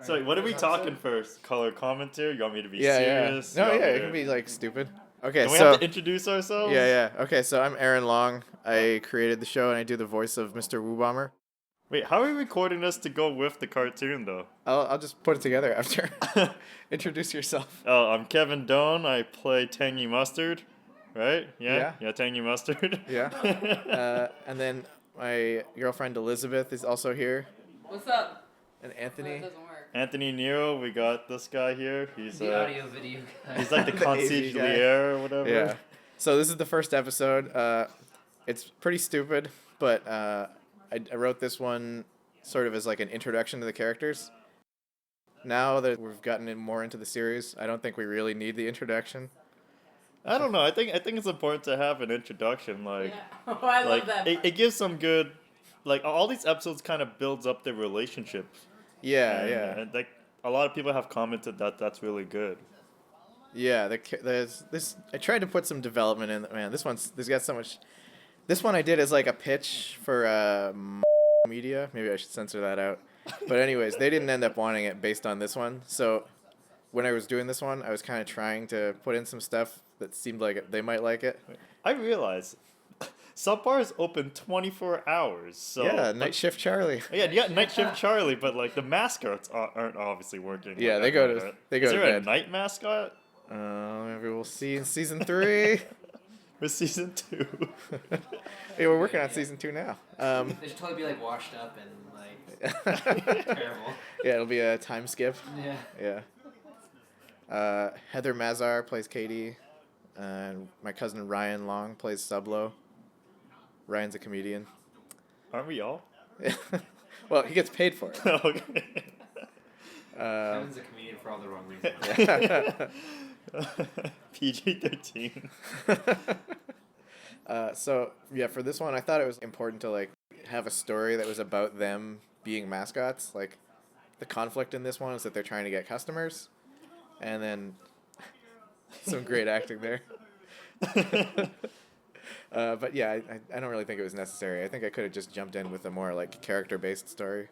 So what are we talking first? Color commentary? You want me to be Yeah, serious? yeah. No, You want yeah, me it to- can be like stupid. Okay, Don't we so have to introduce ourselves? yeah. Okay, so I'm Aaron Long. I created the show and I do the voice of Mr. Woo Bomber. Wait, how are we recording this to go with the cartoon though? I'll just put it together after. Introduce yourself. Oh, I'm Kevin Doan. I play Tangy Mustard. Right? Yeah. Yeah, Tangy Mustard. Yeah. And then my girlfriend Elizabeth is also here. What's up? And Oh, Anthony. it doesn't work. Anthony Nero, we got this guy here. He's The audio video guy. he's like the The concierge AV guy. liaire or whatever. Yeah. So this is the first episode. It's pretty stupid, but I wrote this one sort of as like an introduction to the characters. Now that we've gotten in more into the series, I don't think we really need the introduction. I don't know. I think it's important to have an introduction. Like, Yeah. Oh, I like love that. it gives some good. Like all these episodes kind of builds up their relationship. Yeah, And, yeah, And like a lot of people have commented that that's really good. yeah. There's this. I tried to put some development in. Man, this got so much. This one I did as like a pitch for media. Maybe I should censor that out. But anyways, they didn't end up wanting it based on this one. So when I was doing this one, I was kind of trying to put in some stuff that seemed like they might like it. I realize Subbar is open 24 hours. So Yeah, Night Shift Charlie. Yeah, Night Shift Charlie, but like the mascots aren't obviously working. Yeah, like, they at go night, to- right? they go Is to there a bed. night mascot Maybe we'll see in season 3. for season 2? Hey, we're working on season 2 now. They should totally be like washed up and like terrible. Yeah, it'll be a time skip. Yeah. Yeah. Heather Mazar plays Katie, and my cousin Ryan Long plays Sublo. Ryan's a comedian. Aren't we all? Well, he gets paid for it. Okay. Kevin's a comedian for all the wrong reasons. PG-13. So yeah, for this one, I thought it was important to like have a story that was about them being mascots. Like, the conflict in this one is that they're trying to get customers, and then some great acting there. But yeah, I don't really think it was necessary. I think I could have just jumped in with a more like character-based story.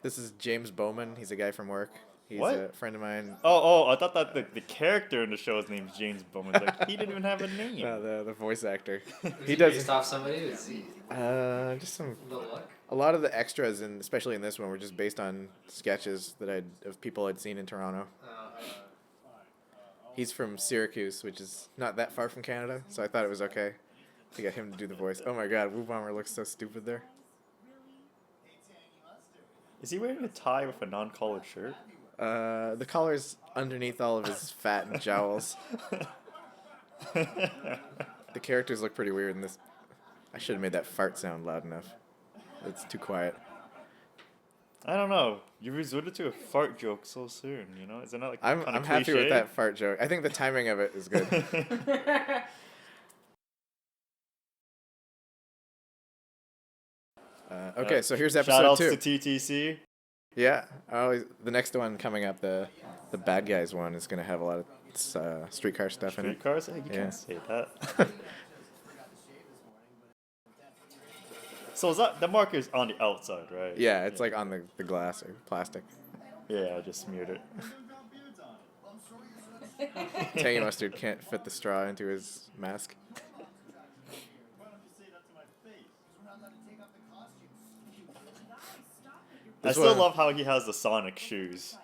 This is James Bowman. He's a guy from work. He's What? a friend of mine. Oh, I thought that the character in the show's name's James Bowman. Like, he didn't even have a name. The voice actor. Was He does based off somebody. Was he just some. the look? A lot of the extras, and especially in this one, were just based on sketches that of people I'd seen in Toronto. He's from Syracuse, which is not that far from Canada, so I thought it was okay to get him to do the voice. Oh my God, Woo Bomber looks so stupid there. Is he wearing a tie with a non-collared shirt? The collar's underneath all of his fat and jowls. The characters look pretty weird in this. I should have made that fart sound loud enough. It's too quiet. I don't know. You resorted to a fart joke so soon, you know? Isn't that like I'm kinda happy with cliche? that fart joke. I think the timing of it is good. Okay, so here's Shout episode outs 2. to TTC. Yeah, the next one coming up, the bad guys one is gonna have a lot of streetcar stuff in it. Streetcars? Hey, you Yeah. can't say that. So is that the marker's on the outside, right? Yeah, it's like on the glass or plastic. Yeah, I just smeared it. Tangy Mustard can't fit the straw into his mask. I This still one- love how he has the Sonic shoes.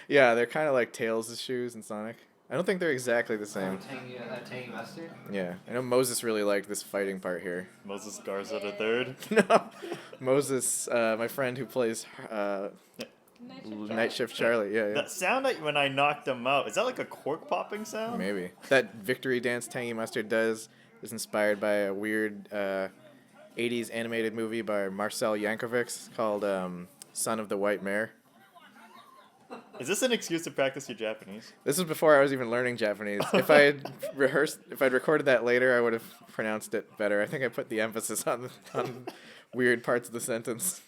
Yeah, they're kind of like Tails' shoes in Sonic. I don't think they're exactly the same. Tangy mustard. Yeah, I know Moses really liked this fighting part here. Moses Garza the third. No, Moses, my friend who plays Night Shift Charlie. Yeah, yeah. That sound that when I knocked him out, is that like a cork popping sound? Maybe. That victory dance Tangy Mustard does is inspired by a weird 80s animated movie by Marcel Yankovic called Son of the White Mare. Is this an excuse to practice your Japanese? This was before I was even learning Japanese. If I had recorded that later, I would have pronounced it better. I think I put the emphasis on weird parts of the sentence.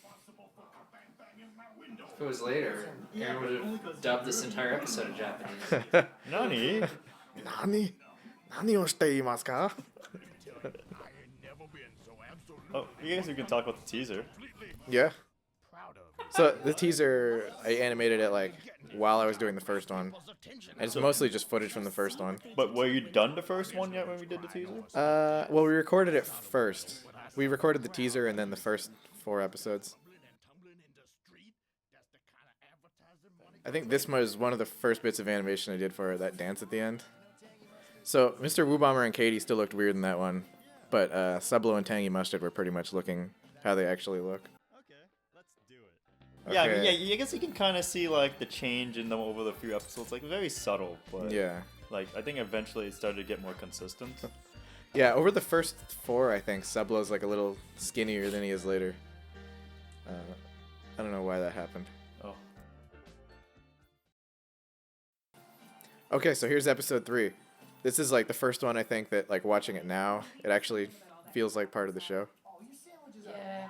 If it was later, Aaron would have dubbed this entire episode in Japanese. Nani? Nani? Nani o shite imasu ka? Oh, you guys can talk about the teaser. Yeah. Proud of So the teaser, I animated it like while I was doing the first one. And it's mostly just footage from the first one. But were you done the first one yet when we did the teaser? Well, we recorded it first. We recorded the teaser and then the first 4 episodes. I think this was one of the first bits of animation I did for that dance at the end. So Mr. Woo Bomber and Katie still looked weird in that one, but Sublo and Tangy Mustard were pretty much looking how they actually look. Yeah, I Okay. mean, yeah, I guess you can kind of see like the change in them over the few episodes, like very subtle, but Yeah. like I think eventually it started to get more consistent. Yeah, over the first 4, I think Sublo's like a little skinnier than he is later. I don't know why that happened. Oh, Okay, so here's episode 3. This is like the first one I think that like watching it now, it actually feels like part of the show. Yeah.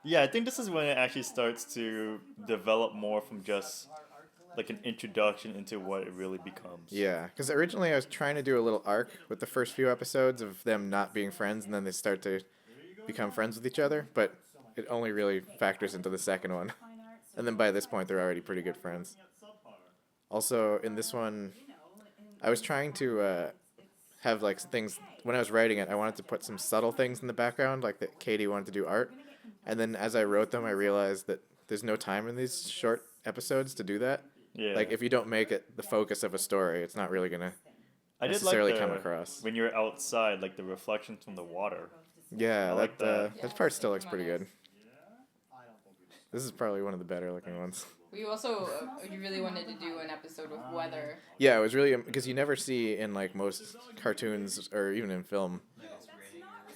yeah, I think this is when it actually starts to develop more from just like an introduction into what it really becomes. Yeah, because originally I was trying to do a little arc with the first few episodes of them not being friends, and then they start to become friends with each other, but it only really factors into the second one. And then by this point, they're already pretty good friends. Also, in this one, I was trying to have like things, when I was writing it, I wanted to put some subtle things in the background, like that Katie wanted to do art. And then as I wrote them, I realized that there's no time in these short episodes to do that. Yeah. Like, if you don't make it the focus of a story, it's not really going to I did necessarily like come across. when you're outside, like the reflections from the water. Yeah, I like that. that part still looks pretty good. This is probably one of the better looking ones. We also you really wanted to do an episode with weather. Yeah, it was really, because you never see in like most cartoons or even in film.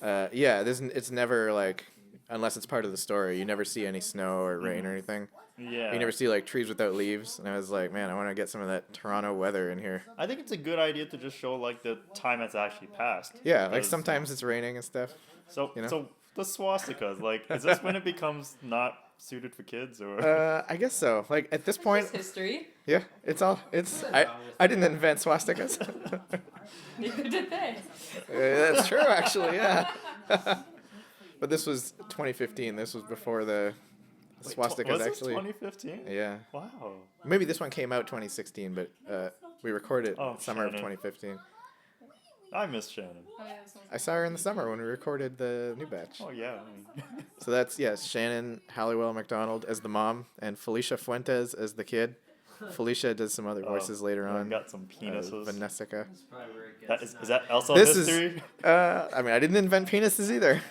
Yeah, it's never like, unless it's part of the story, you never see any snow or rain or anything. Yeah. You never see like trees without leaves, and I was like, man, I want to get some of that Toronto weather in here. I think it's a good idea to just show like the time that's actually passed. Yeah, like Because- sometimes it's raining and stuff. So you know? so the swastikas, like, is this when it becomes not suited for kids or? I guess so. Like at this point, It's history. yeah, I didn't invent swastikas. Neither did they. That's true, actually. Yeah. But this was 2015. This was before the swastikas was actually. this 2015? Yeah. Wow. Maybe this one came out 2016, but we recorded Oh, summer of Shannon. 2015. I miss Shannon. Oh, yeah, this one's- I saw her in the summer when we recorded the new batch. Oh yeah. I mean, So that's, yes, Shannon Halliwell McDonald as the mom and Felicia Fuentes as the kid. Felicia does some other voices later I on. got some penises. Vanessa. That's probably where it That gets. is that also This is- history? I mean, I didn't invent penises either.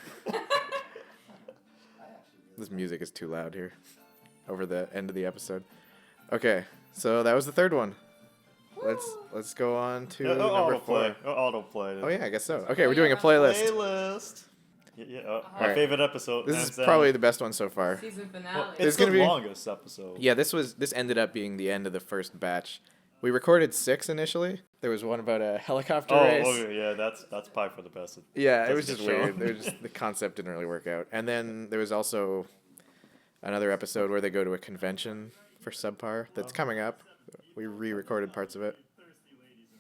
This music is too loud here over the end of the episode. Okay, so that was the third one. Let's go on to number 4. Autoplay. Oh yeah, I guess so. Okay, we're doing a playlist. Playlist. Yeah, my Alright. favorite episode. This hands is down. probably the best one so far. Season Well, finale. There's it's the gonna be- longest episode. Yeah, this ended up being the end of the first batch. We recorded 6 initially. There was one about a helicopter race. Oh yeah, that's probably for the best. Yeah, it Doesn't was just get shown. weird. The concept didn't really work out. And then there was also another episode where they go to a convention for Subpar that's coming up. We re-recorded parts of it.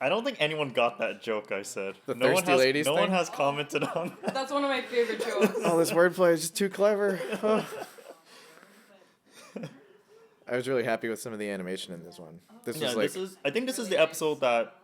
I don't think anyone got that joke I said. The no one thirsty has, ladies No thing? one has commented on that. That's one of my favorite jokes. Oh, this wordplay is just too clever. Oh. I was really happy with some of the animation in this one. This Yeah, was like, I think this is the episode that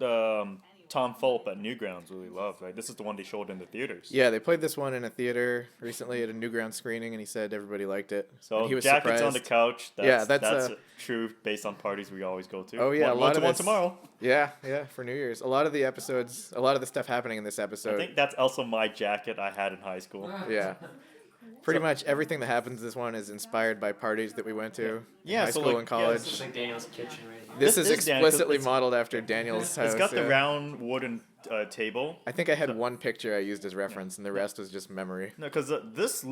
Tom Fulp at Newgrounds really loved. Like this is the one they showed in the theaters. yeah, they played this one in a theater recently at a Newground screening, and he said everybody liked it. So and he was Jackets surprised. on the Couch. That's, Yeah, that's, true based on parties we always go to. Oh, yeah, a one, lot one to of one this- tomorrow. Yeah, for New Year's. A lot of the episodes, a lot of the stuff happening in this I episode. think that's also my jacket I had in high school. Yeah. Pretty much everything that happens in this one is inspired by parties that we went to Yeah, in high so, school like, and yeah, college. This is like Daniel's kitchen right here. This This is is Dan, 'cause explicitly it's- modeled after Daniel's house. It's got the yeah. round wooden table. I think I had one picture I used as reference, and the rest was just memory. No, because this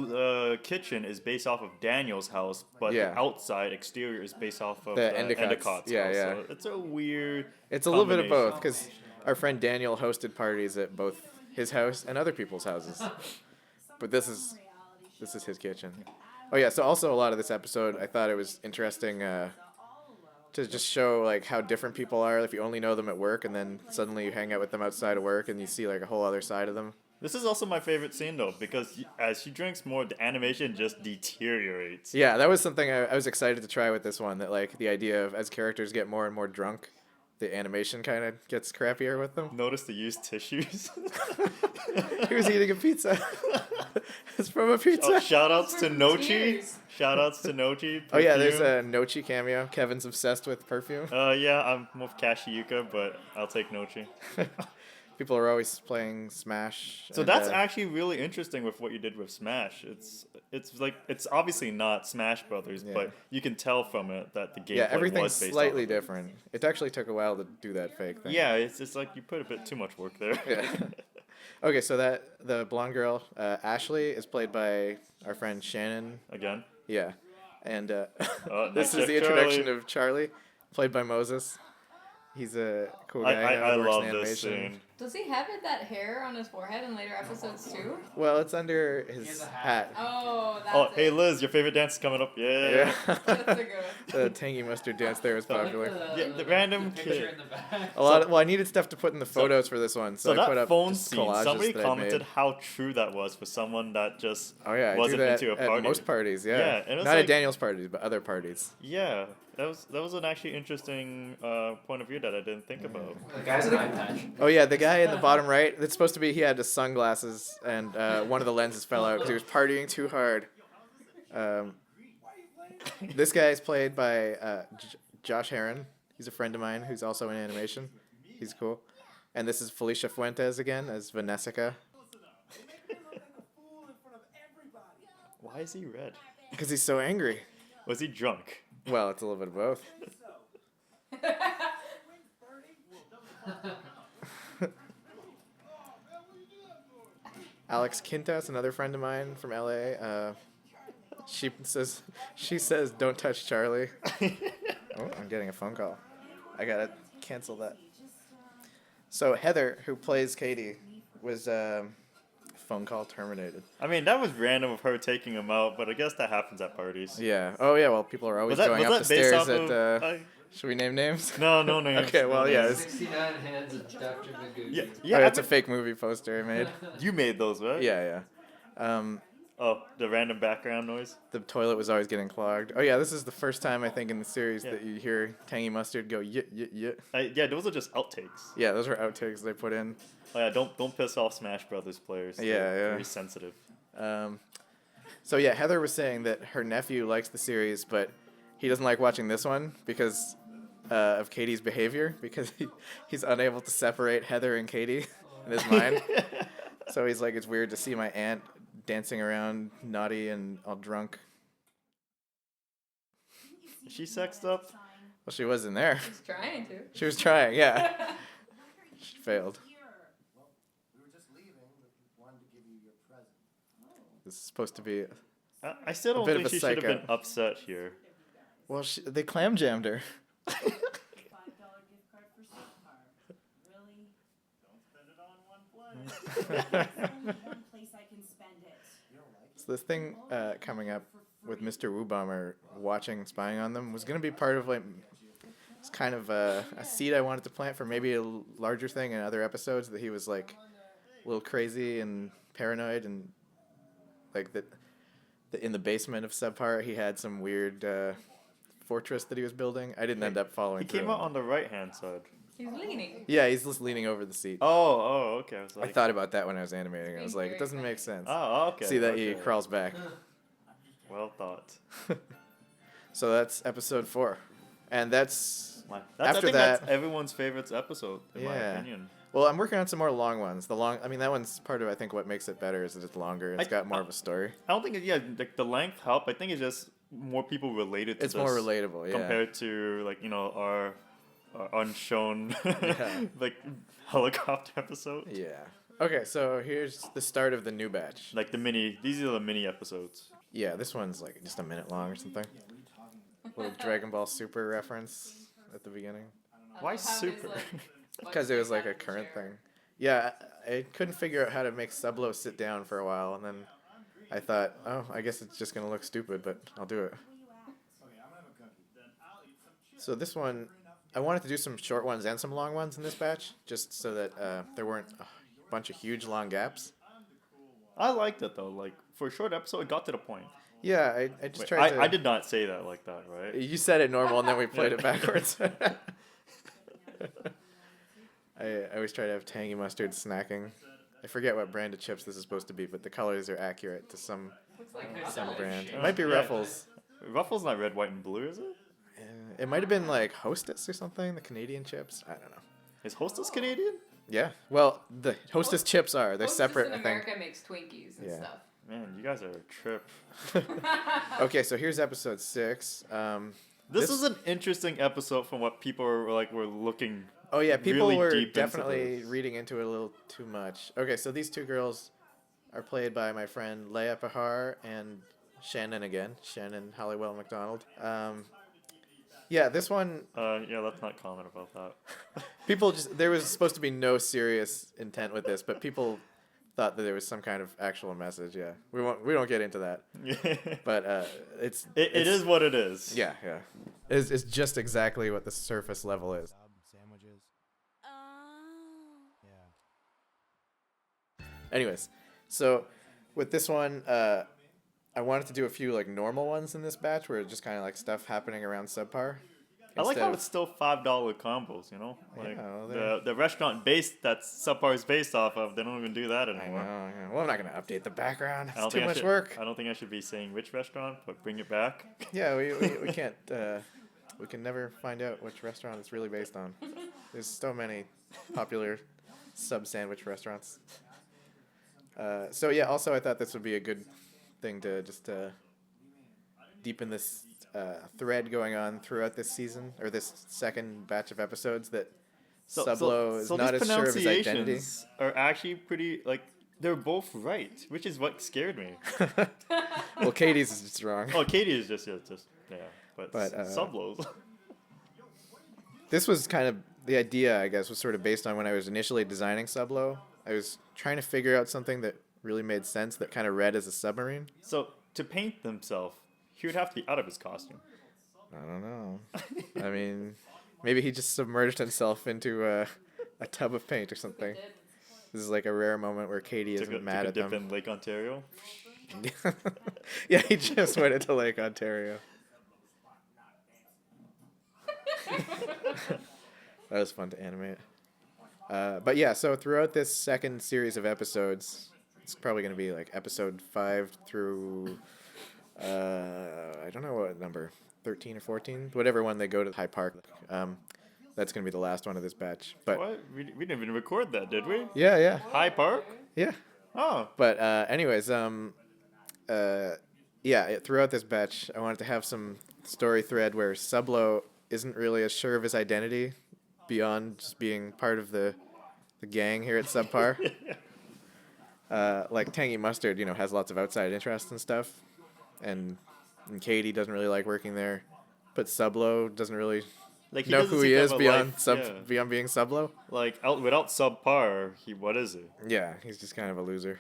kitchen is based off of Daniel's house, but Yeah. the outside exterior is based off of The the Endicott's. Endicott's Yeah, house. yeah. So it's a weird. It's a little bit of combination. both, because our friend Daniel hosted parties at both his house and other people's houses. But this is his kitchen. Oh yeah, so also a lot of this episode, I thought it was interesting to just show like how different people are if you only know them at work, and then suddenly you hang out with them outside of work and you see like a whole other side of them. This is also my favorite scene though, because as she drinks more, the animation just deteriorates. Yeah, that was something I was excited to try with this one. That like the idea of as characters get more and more drunk, the animation kind of gets crappier with them. Notice the used tissues. He was eating a pizza. It's from a pizza. Oh, shout outs to From Nochi. Tears. Shout outs to Nochi. Oh yeah, there's Perfume. a Nochi cameo. Kevin's obsessed with perfume. Yeah, I'm with Kashiyuka, but I'll take Nochi. People are always playing Smash. So and, that's actually really interesting with what you did with Smash. It's like it's obviously not Smash Brothers, Yeah. but you can tell from it that the gameplay yeah, everything's was based slightly off of it. different. It actually took a while to do that fake thing. Yeah, it's like you put a bit too much work there. Yeah. Okay, so that the blonde girl Ashley is played by our friend Shannon. Again. Yeah, and nice this is the check, introduction Charlie. of Charlie, played by Moses. He's a cool guy. I who works love in this animation. scene. Does he have that hair on his forehead in later episodes too? Well, it's under He has his a hat. hat. Oh, that's Oh, it. hey Liz, your favorite dance is coming up. Yeah. That's a good one. The tangy mustard dance there was I like popular. Yeah, the random picture kid. in the back. A lot. Well, I needed stuff to put in the photos for this one, so, So I put that up phone just scene, collages somebody that I commented made. how true that was for someone that just Oh yeah, I wasn't do that into a at party. most parties. Yeah, Yeah, and it's not like- at Daniel's parties, but other parties. Yeah, that was an actually interesting point of view that I didn't think about. The guy's an eye patch. Oh yeah, the guy in the bottom right. It's supposed to be he had his sunglasses and one of the lenses fell out because he was partying too hard. This guy is played by Josh Heron. He's a friend of mine who's also in animation. He's cool. And this is Felicia Fuentes again as Vanessa Why is he red? because he's so angry. Was he drunk? Well, it's a little bit of both. Alex Quintas, another friend of mine from LA. She says, "Don't touch Charlie." Oh, I'm getting a phone call. I gotta cancel that. So Heather, who plays Katie, was phone call terminated. I mean, that was random of her taking him out, but I guess that happens at parties. Yeah. Oh yeah. Well, people are always going up the stairs at. Should we name names? No names. Okay, well, no yeah, names. 69 hands of Dr. Magoo. Yeah, Oh, yeah. that's a fake movie poster I made. You made those, right? Yeah. Oh, the random background noise. The toilet was always getting clogged. Oh yeah, this is the first time I think in the series Yeah. that you hear Tangy Mustard go yit yit yit. Yeah, those are just outtakes. Yeah, those were outtakes they put in. Oh yeah, don't piss off Smash Brothers players. Yeah, They're yeah. Very sensitive. So yeah, Heather was saying that her nephew likes the series, but he doesn't like watching this one because of Katie's behavior, because he's unable to separate Heather and Katie in his mind. So he's like, it's weird to see my aunt dancing around naughty and all drunk. Is she sexed up? Well, she wasn't there. He's trying to. She was trying, yeah. She failed. This is supposed to be. I still don't bit of think a she should have psycho. been upset here. Well, they clam jammed her. $5 gift card for Subpar. Really? Don't spend it on one place. There's only one place I can spend it. So this thing coming up with Mr. Woo Bomber watching, spying on them was gonna be part of like. It's kind of a seed I wanted to plant for maybe a larger thing in other episodes, that he was like a little crazy and paranoid, and like that in the basement of Subpar he had some weird fortress that he was building. I didn't end up following He through. came out on the right hand side. He's leaning. Yeah, he's just leaning over the seat. Oh, okay. I was I like, thought about that when I was animating. I was Being like, very it doesn't make excited. sense. oh, okay. See that he okay. crawls back. Well thought. So that's episode 4, and that's I After think that- that's everyone's favorite episode, in my Yeah. opinion. well. I'm working on some more long ones. I mean, that one's part of I think what makes it better is that it's longer. It's got more of a story. I don't think like the length help. I think it's just more people related to It's this more relatable. Yeah. compared to like our unshown Yeah. like helicopter episode. Yeah. Okay, so here's the start of the new batch. Like these are the mini episodes. Yeah, this one's like just a minute long or something. Little Dragon Ball Super reference at the beginning. I Why love how his, super? like, Because it was like a butt sticks out current of the chair. thing. Yeah, I couldn't figure out how to make Sublo sit down for a while, and then I thought, oh, I guess it's just gonna look stupid, but I'll do it. So this one, I wanted to do some short ones and some long ones in this batch, just so that there weren't a bunch of huge long gaps. I liked it though. Like for a short episode, it got to the point. Yeah, I just Wait, tried to. I did not say that like that, right? You said it normal, and then we played Yeah. it backwards. I always try to have tangy mustard snacking. I forget what brand of chips this is supposed to be, but the colors are accurate to some Looks like there's some like brand. shade. It might be Yeah. Ruffles. Ruffles not red, white, and blue, is it? It might have been like Hostess or something. The Canadian chips. I don't know. Is Hostess Canadian? Yeah. Well, the Hostess chips are. They're Hostess separate. in I think. America makes Twinkies and Yeah. stuff. Man, you guys are a trip. Okay, so here's episode 6. This is an interesting episode from what people were looking. Oh yeah, people really were deep into definitely this. reading into it a little too much. Okay, so these two girls are played by my friend Leia Pahar and Shannon Halliwell McDonald. Yeah, this one Yeah, let's not comment about that. people just there was supposed to be no serious intent with this, but people thought that there was some kind of actual message. Yeah, we don't get into that, but it is what it is. yeah. It's just exactly what the surface level is. Sandwiches. Oh. Yeah. Anyways, so with this one, I wanted to do a few like normal ones in this batch where it's just kind of like stuff happening around subpar. I like Instead how of- it's still $5 combos. You know, like Yeah, well, they're- the restaurant based that Subpar is based off of. They don't even do that I know. anymore. Well, I'm not gonna update the background. I It's don't too think I much should- work. I don't think I should be saying which restaurant, but bring it back. Yeah, we can't. We can never find out which restaurant it's really based on. There's so many popular sub sandwich restaurants. So yeah, also I thought this would be a good thing to just deepen this thread going on throughout this season or this second batch of episodes that Sublo is not these as sure of his identity. pronunciations are actually pretty like they're both right, which is what scared me. Well, Katie's is just wrong. Oh, Katie is just yeah, but, But, Sublo's. This was kind of the idea, I guess, was sort of based on when I was initially designing Sublo. I was trying to figure out something that really made sense that kind of read as a submarine. So to paint himself, he would have to be out of his costume. I don't know. I mean, maybe he just submerged himself into a tub of paint or something. This is like a rare moment where Katie isn't mad took a at dip them. in Lake Ontario. Yeah, he just went into Lake Ontario. That was fun to animate. But yeah, so throughout this second series of episodes, it's probably going to be like episode 5 through, I don't know what number, 13 or 14, whatever one they go to High Park. That's going to be the last one of this batch. But What? We didn't even record that, did we? yeah. High Park? Yeah. Oh. But anyways, throughout this batch, I wanted to have some story thread where Sublo isn't really as sure of his identity beyond just being part of the gang here at Subpar. Like Tangy Mustard, has lots of outside interests and stuff, and Katie doesn't really like working there, but Sublo doesn't really Like know doesn't who seem he to is have a beyond life- beyond being Sublo. Like without subpar, what is he? Yeah, he's just kind of a loser.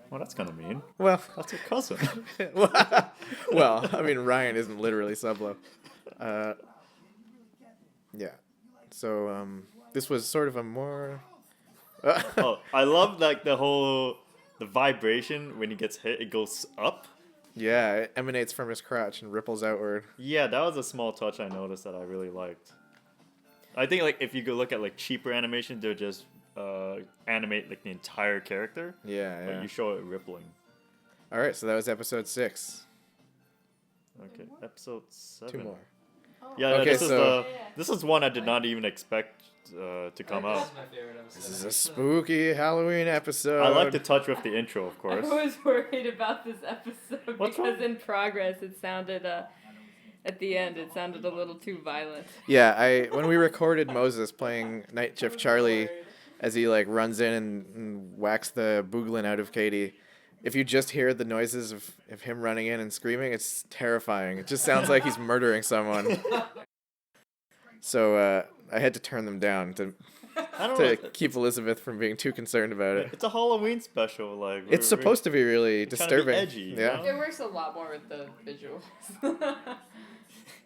Well, that's kind of mean. Well, That's your cousin. well, I mean, Ryan isn't literally Sublo. Yeah. So this was sort of a more. Oh, I love like the vibration when he gets hit. It goes up. Yeah, it emanates from his crotch and ripples outward. Yeah, that was a small touch I noticed that I really liked. I think like if you go look at like cheaper animation, they'll just animate like the entire character. Yeah, But yeah. you show it rippling. All right, so that was episode 6. Okay, episode 7. 2 more. Yeah, Okay, so- this is one I did not even expect to come This out. is my favorite episode. This is a spooky Halloween episode. I like the touch with the intro, of I course. was worried about this episode What's because wrong? in progress it sounded at the end it sounded a little too violent. Yeah, when we recorded Moses playing Night Shift Charlie as he like runs in and whacks the booglin out of Katie, if you just hear the noises of him running in and screaming, it's terrifying. It just sounds like he's murdering someone. So I had to turn them down to I don't know. keep Elizabeth from being too concerned about it. It's a Halloween special. Like It's supposed to be really trying to be disturbing. edgy, you Yeah. know? It works a lot more with the visuals.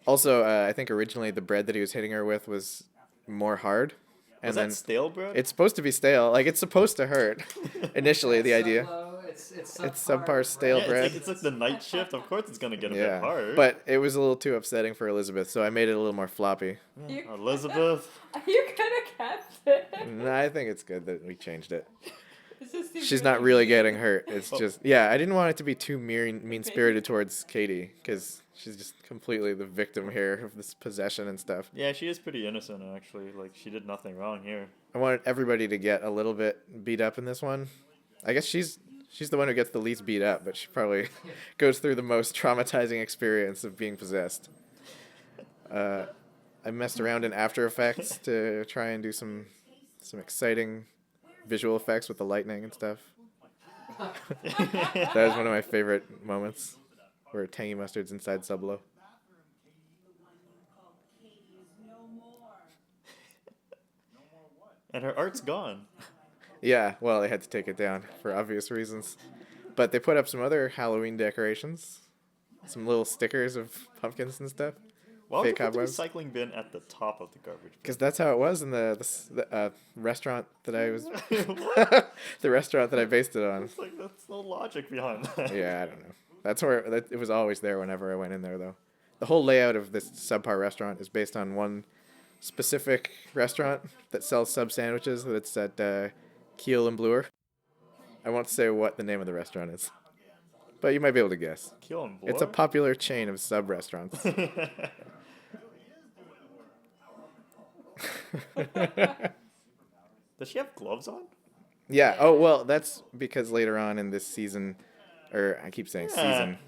Also, I think originally the bread that he was hitting her with was more hard, and Was then that stale bread? it's supposed to be stale. Like it's supposed to hurt. Initially, the idea. Sublo, It's subpar stale Yeah, bread. it's like the night shift. Of course, it's gonna get a bit Yeah, hard. but it was a little too upsetting for Elizabeth, so I made it a little more floppy. Elizabeth. You could have kept it. No, I think it's good that we changed it. It's just too She's not really getting hurt. It's Oh. just, yeah, I didn't want it to be too mean-spirited towards Katie, because she's just completely the victim here of this possession and stuff. Yeah, she is pretty innocent actually. Like she did nothing wrong here. I wanted everybody to get a little bit beat up in this one. I guess she's the one who gets the least beat up, but she probably goes through the most traumatizing experience of being possessed. I messed around in After Effects to try and do some exciting visual effects with the lightning and stuff. That was one of my favorite moments, where Tangy Mustard's inside Sublo. And her art's gone. Yeah, well, they had to take it down for obvious reasons. But they put up some other Halloween decorations. Some little stickers of pumpkins and stuff. Why would you Fake put the cobwebs. recycling bin at the top of the garbage bin? Because that's how it was in the restaurant that I was... the restaurant that I based it on. It's like that's no logic behind that. Yeah, I don't know. That's where... it was always there whenever I went in there, though. The whole layout of this subpar restaurant is based on one specific restaurant that sells sub sandwiches. That's at Kiel and Bloor. I won't say what the name of the restaurant is, but you might be able to guess. Kill him, boy. It's a popular chain of sub restaurants. Does she have gloves on? Yeah. Oh, well, that's because later on in this season, or I keep saying season.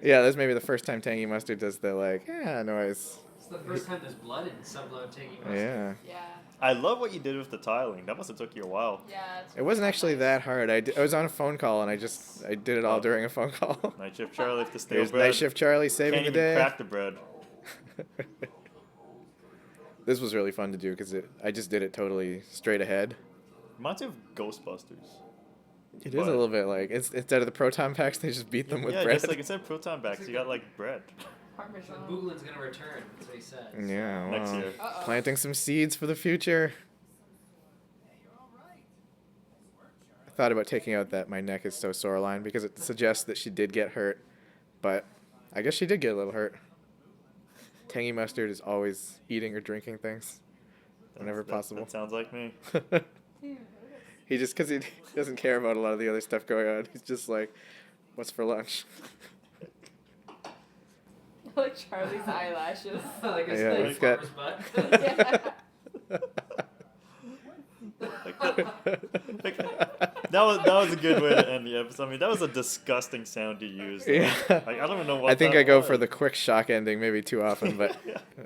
Yeah, that's maybe the first time Tangy Mustard does the noise. It's the first time there's blood in Sublo and Tangy Mustard. Yeah. Yeah. I love what you did with the tiling. That must have took you a while. Yeah. It's It wasn't actually that hard. I was on a phone call and I did it all during a phone call. Night shift Charlie with the stale Here's bread. Night Shift Charlie saving Can't the even day. crack the bread. This was really fun to do because I just did it totally straight ahead. Reminds me of Ghostbusters. It is a little bit like instead of the proton packs, they just beat them with Yeah, bread. just like instead of proton packs, you got like bread. Parmesan. Booglin's gonna return. That's what he said. Yeah, Next well, year. Uh-oh. planting some seeds for the future. I thought about taking out that my neck is so sore line because it suggests that she did get hurt, but I guess she did get a little hurt. Tangy Mustard is always eating or drinking things whenever possible. That sounds like me. He just, because he doesn't care about a lot of the other stuff going on, he's just like, what's for lunch? Like Charlie's eyelashes. Like a Yeah, snake it's got- farmer's butt. That was a good way to end the episode. I mean, that was a disgusting sound to use. Yeah. Like, I don't even know what. I think that I go was. for the quick shock ending maybe too often, but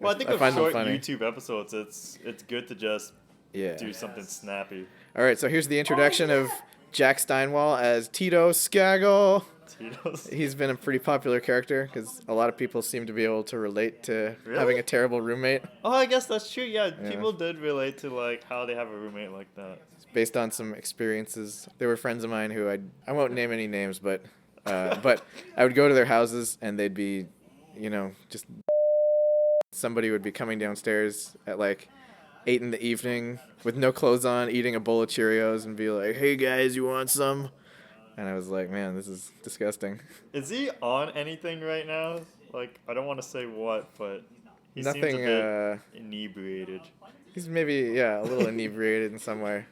Well, I think I with find them short funny. YouTube episodes, it's good to just Yeah. do something snappy. All right, so here's the introduction of Jack Steinwall as Tito Skaggle. Tito's. He's been a pretty popular character because a lot of people seem to be able to relate to Really? having a terrible roommate. Oh, I guess that's true. Yeah, Yeah. people did relate to like how they have a roommate like that. It's based on some experiences. There were friends of mine who I won't name any names, but I would go to their houses and they'd be, just somebody would be coming downstairs at like 8 in the evening with no clothes on, eating a bowl of Cheerios and be like, "Hey guys, you want some?" And I was like, "Man, this is disgusting." Is he on anything right now? Like, I don't want to say what, but he Nothing. seems a bit inebriated. He's maybe a little inebriated in some way.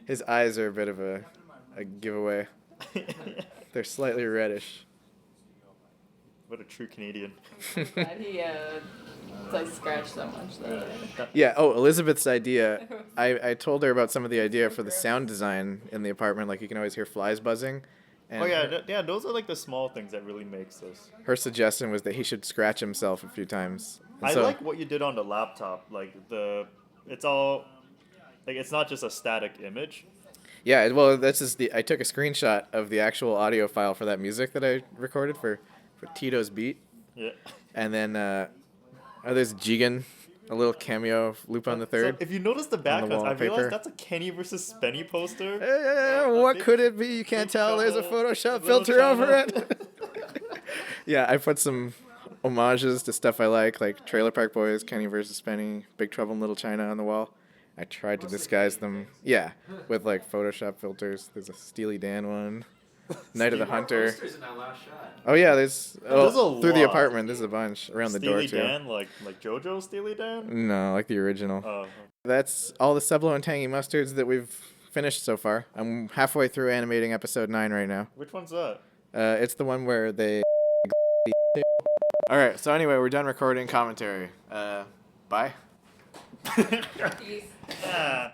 His eyes are a bit of a giveaway. They're slightly reddish. What a true Canadian. Glad he like scratched so much though. Yeah. Oh, Elizabeth's idea. I told her about some of the idea for the sound design in the apartment. Like you can always hear flies buzzing. And Oh yeah, yeah. Those are like the small things that really makes this. her suggestion was that he should scratch himself a few times. And I so- like what you did on the laptop. Like it's all, like it's not just a static image. Yeah. Well, that's just I took a screenshot of the actual audio file for that music that I recorded for Tito's beat, Yeah. and then there's Jigen, a little cameo loop on the third. So if you notice the backgrounds, I wallpaper. realized that's a Kenny versus Spenny poster. What big- could it be? You can't big tell. There's a trouble, Photoshop Little filter over China. it. Yeah, I put some homages to stuff I like Trailer Park Boys, Kenny versus Spenny, Big Trouble in Little China on the wall. I tried to disguise them. Yeah, with like Photoshop filters. There's a Steely Dan one. Night of the Hunter. Posters in that last shot. Oh yeah, there's There's a through the lot. apartment. There's a bunch around the door Steely too. Dan, like JoJo Steely Dan. No, like the original. Oh, That's all the Sublo and Tangy Mustards that we've finished so far. I'm halfway through animating episode 9 right now. which one's that? It's the one where they. All right. So anyway, we're done recording commentary. Bye. Peace. Yeah.